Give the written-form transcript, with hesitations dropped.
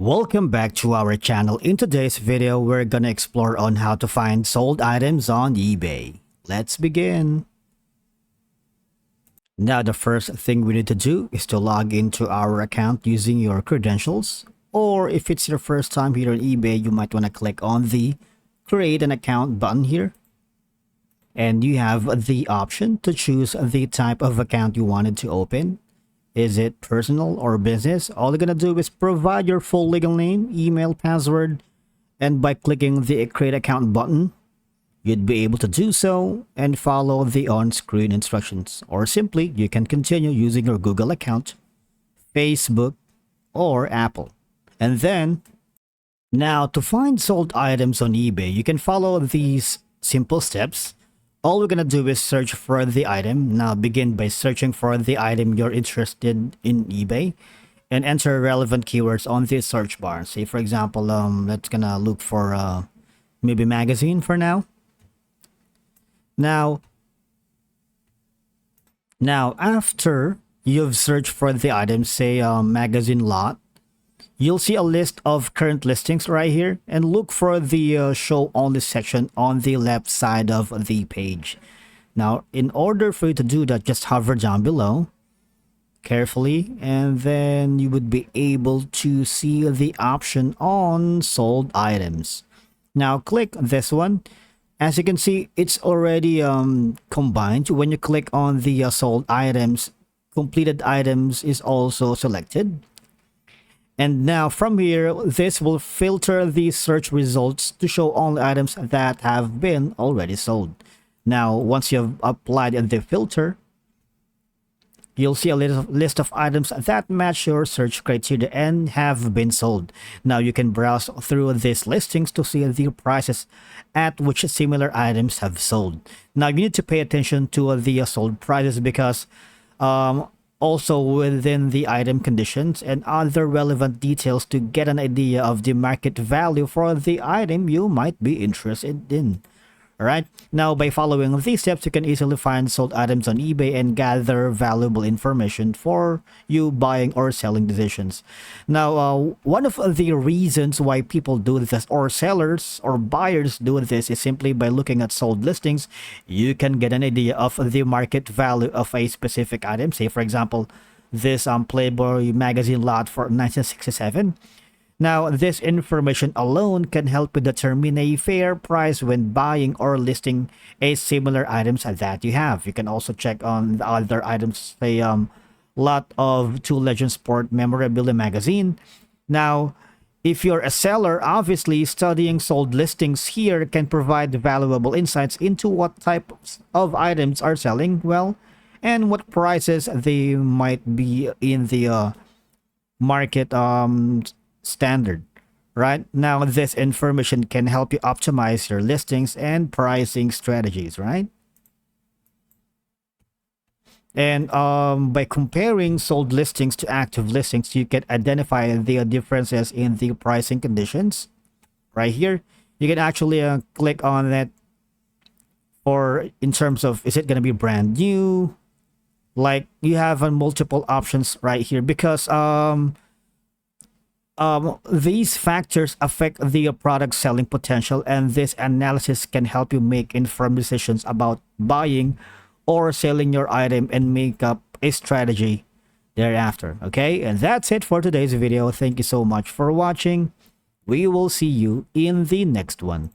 Welcome back to our channel. In today's video, we're gonna explore on how to find sold items on eBay. Let's begin. Now, the first thing we need to do is to log into our account using your credentials. Or if it's your first time here on eBay, you might want to click on the create an account button here. And you have the option to choose the type of account you wanted to open. Is it personal or business? All you're gonna do is provide your full legal name, email, password, and by clicking the create account button, you'd be able to do so and follow the on-screen instructions. Or simply, you can continue using your Google account, Facebook, or Apple. And then, now to find sold items on eBay, you can follow these simple steps. All we're gonna do is search for the item. Now begin by searching for the item you're interested in eBay and enter relevant keywords on the search bar. Say for example, let's gonna look for maybe magazine for now. Now after you've searched for the item, say magazine lot, you'll see a list of current listings right here, and look for the show only section on the left side of the page. Now, in order for you to do that, just hover down below carefully, and then you would be able to see the option on sold items. Now, click this one. As you can see, it's already combined. When you click on the sold items, completed items is also selected. And now from here, this will filter the search results to show only items that have been already sold. Now, once you've applied the filter, you'll see a list of items that match your search criteria and have been sold. Now, you can browse through these listings to see the prices at which similar items have sold. Now, you need to pay attention to the sold prices because also within the item conditions and other relevant details to get an idea of the market value for the item you might be interested in. Alright, now by following these steps, you can easily find sold items on eBay and gather valuable information for you buying or selling decisions. Now, one of the reasons why people do this, or sellers or buyers do this, is simply by looking at sold listings. You can get an idea of the market value of a specific item. Say, for example, this Playboy magazine lot for 1967. Now, this information alone can help you determine a fair price when buying or listing a similar items that you have. You can also check on the other items, say lot of Two Legends Sport memorabilia magazine. Now, if you're a seller, obviously studying sold listings here can provide valuable insights into what types of items are selling well and what prices they might be in the market standard. Right now, this information can help you optimize your listings and pricing strategies, right? And by comparing sold listings to active listings, you can identify the differences in the pricing conditions. Right here, you can actually click on that for in terms of, is it going to be brand new? Like, you have multiple options right here because these factors affect the product selling potential, and this analysis can help you make informed decisions about buying or selling your item and make up a strategy thereafter. Okay, and that's it for today's video. Thank you so much for watching. We will see you in the next one.